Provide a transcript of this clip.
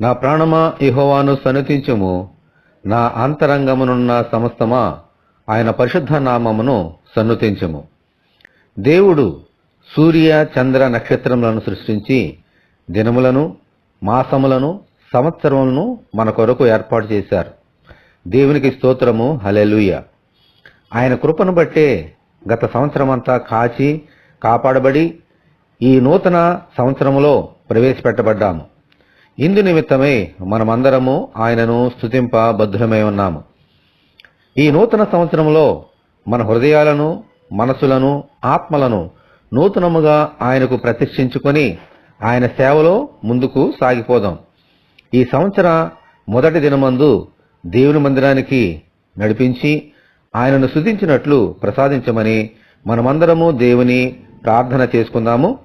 నా ప్రాణమా యెహోవాను సన్నుతించుము. నా అంతరంగమునున్న సమస్తమా ఆయన పరిశుద్ధ నామమును సన్నుతించుము. దేవుడు సూర్య చంద్ర నక్షత్రములను సృష్టించి దినములను, మాసములను, సంవత్సరములను మన కొరకు ఏర్పాటు చేశారు. దేవునికి స్తోత్రము, హల్లెలూయా. ఆయన కృపను బట్టే గత సంవత్సరమంతా కాపాడబడి ఈ నూతన సంవత్సరములో ప్రవేశపెట్టబడ్డాము. ఇందు నిమిత్తమై మనమందరము ఆయనను స్తుతింప బద్ధులమై ఉన్నాము. ఈ నూతన సంవత్సరంలో మన హృదయాలను, మనసులను, ఆత్మలను నూతనముగా ఆయనకు ప్రతిష్ఠించుకొని ఆయన సేవలో ముందుకు సాగిపోదాం. ఈ సంవత్సర మొదటి దినమందు దేవుని మందిరానికి నడిపించి ఆయనను స్తుతించినట్లు ప్రసాదించమని మనమందరము దేవుని ప్రార్థన చేసుకుందాము.